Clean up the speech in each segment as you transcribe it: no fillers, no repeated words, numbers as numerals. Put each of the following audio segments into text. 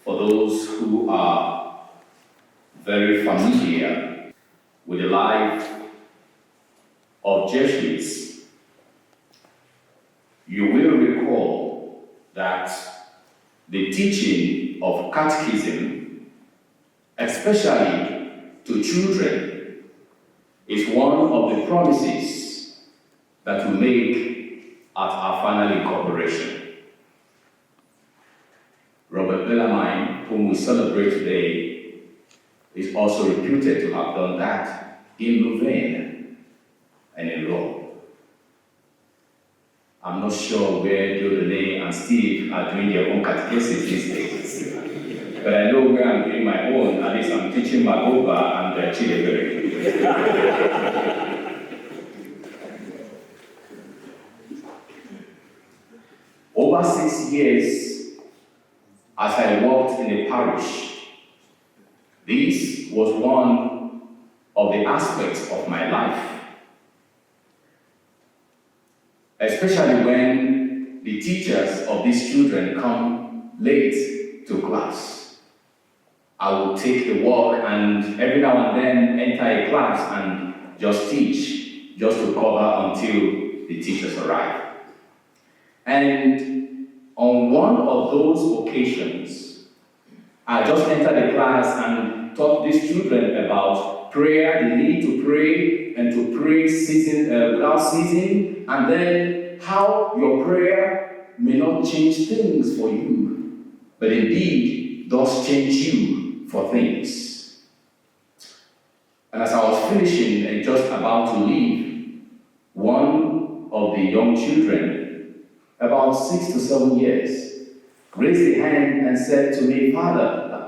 For those who are very familiar with the life of Jesuits, you will recall that the teaching of catechism, especially to children, is one of the promises that we make at our final incorporation. Robert Bellarmine, whom we celebrate today, is also reputed to have done that in Louvain and in Rome. I'm not sure where Dieudonné and Steve are doing their own catechesis these days, but I know where I'm doing my own. At least I'm teaching Magoba and Chidebere. Over 6 years, as I worked in the parish, this was one of the aspects of my life, especially when the teachers of these children come late to class. I will take the work and every now and then enter a class and just teach, just to cover until the teachers arrive. And on one of those occasions, I just entered the class and taught these children about prayer, the need to pray, and to pray without ceasing, and then how your prayer may not change things for you, but indeed does change you for things. And as I was finishing and just about to leave, one of the young children, about 6 to 7 years, raised a hand and said to me, "Father,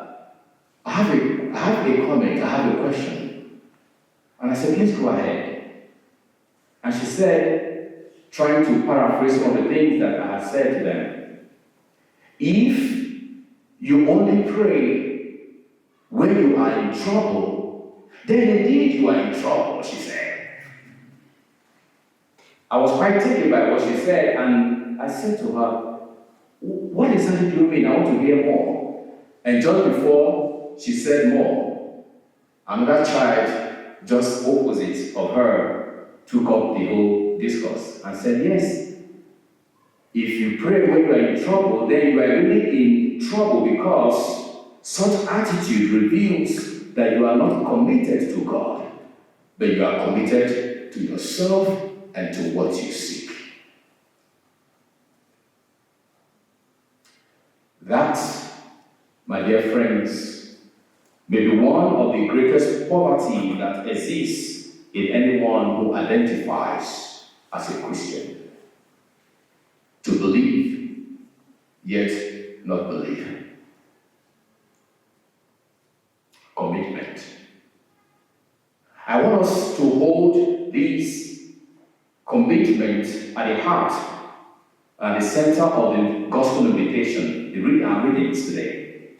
I have a comment, I have a question." And I said, "Please go ahead." And she said, trying to paraphrase all the things that I had said to them, "If you only pray when you are in trouble, then indeed you are in trouble," she said. I was quite taken by what she said, and I said to her, "What exactly do you mean? I want to hear more." And just before she said more, another child just opposite of her took up the whole discourse and said, "Yes, if you pray when you are in trouble, then you are really in trouble, because such attitude reveals that you are not committed to God, but you are committed to yourself and to what you seek." That, my dear friends, may be one of the greatest poverty that exists in anyone who identifies as a Christian. To believe, yet not believe. Commitment. I want us to hold this commitment at the heart and the center of the gospel invitation, our readings today.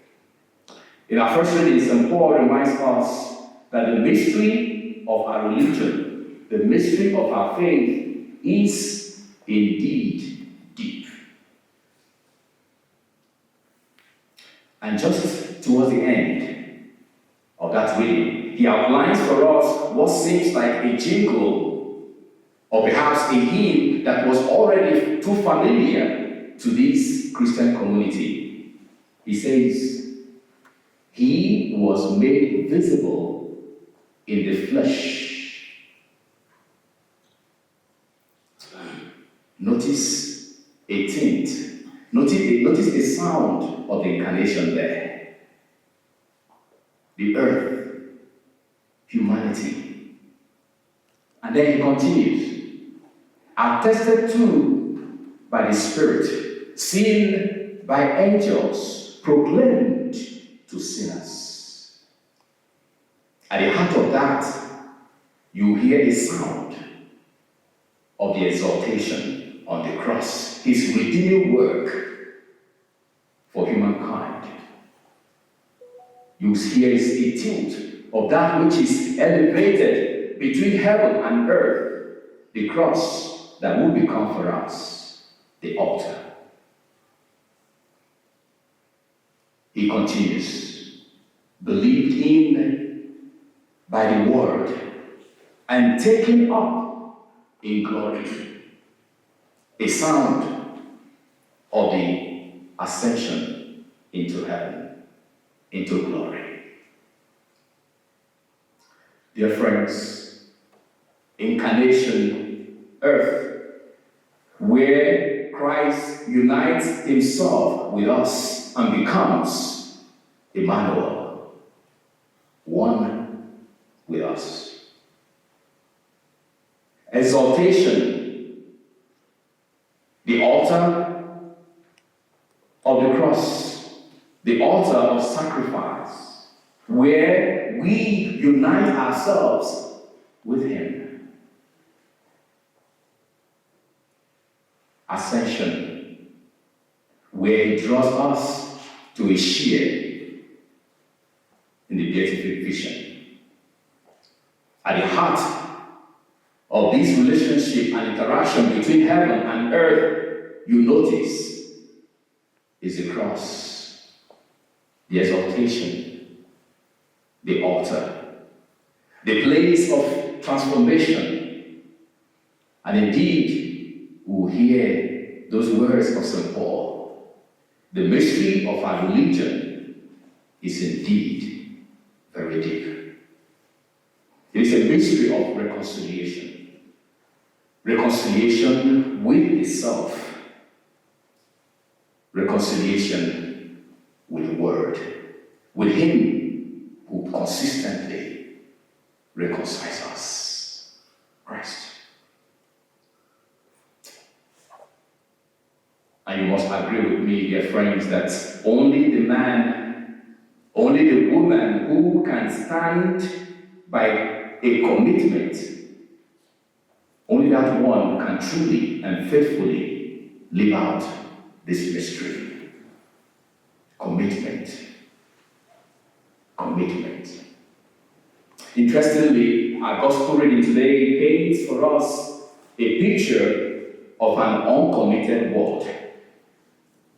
In our first reading, St. Paul reminds us that the mystery of our religion, the mystery of our faith, is indeed deep. And just towards the end of that reading, he outlines for us what seems like a jingle, or perhaps a hymn that was already too familiar to this Christian community. He says, "He was made visible in the flesh." Notice a tint. Notice the sound of the incarnation there. The earth, humanity. And then he continues, "Attested to by the Spirit, seen by angels, proclaimed to sinners." At the heart of that, you hear the sound of the exaltation on the cross, his redeeming work for humankind. You hear a tilt of that which is elevated between heaven and earth, the cross that will become for us the altar. He continues, believed in by the word and taken up in glory. A sound of the ascension into heaven, into glory. Dear friends, incarnation, earth, where Christ unites himself with us and becomes Emmanuel, one with us. Exaltation, the altar of the cross, the altar of sacrifice, where we unite ourselves with him. Ascension, where he draws us to a share in the beatific vision. At the heart of this relationship and interaction between heaven and earth, you notice, is the cross, the exaltation, the altar, the place of transformation. And indeed, we will hear those words of St. Paul. The mystery of our religion is indeed very deep. It is a mystery of reconciliation. Reconciliation with the self. Reconciliation with the Word. With Him who consistently reconciles us. Christ. And you must agree with me, dear friends, that only the man, only the woman who can stand by a commitment, only that one can truly and faithfully live out this mystery. Commitment. Commitment. Interestingly, our gospel reading today paints for us a picture of an uncommitted world.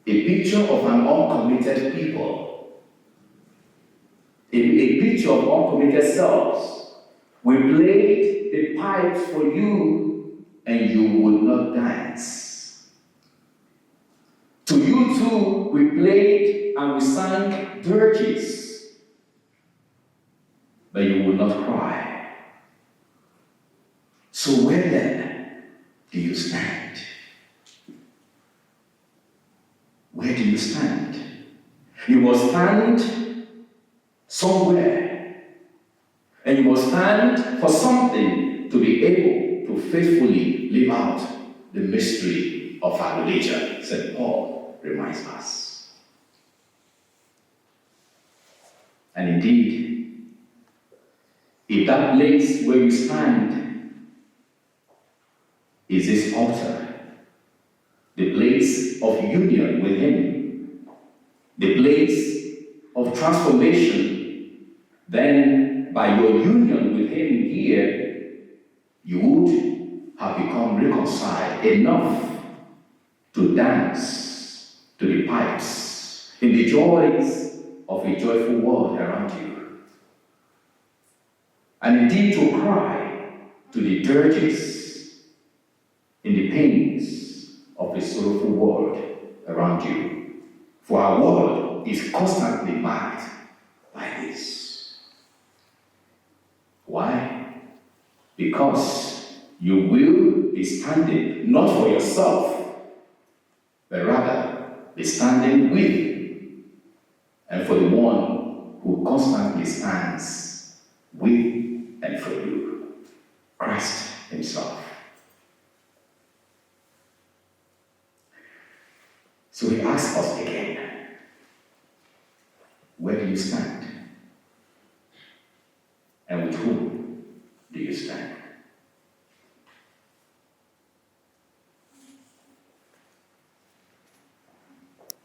A picture of an uncommitted people. A picture of uncommitted selves. We played the pipes for you and you would not dance. To you too, we played and we sang dirges, but you would not cry. So where then do you stand? Where do you stand? You must stand somewhere. And you must stand for something to be able to faithfully live out the mystery of our religion, St. Paul reminds us. And indeed, if that place where you stand is this altar, the place of union with Him, the place of transformation, then by your union with Him here, you would have become reconciled enough to dance to the pipes in the joys of a joyful world around you. And indeed to cry to the dirges in the pains of a sorrowful world around you. For our world is constantly marked by this. Why? Because you will be standing not for yourself, but rather be standing with and for the one who constantly stands with and for you, Christ Himself. So He asks us again, where do you stand? And with whom?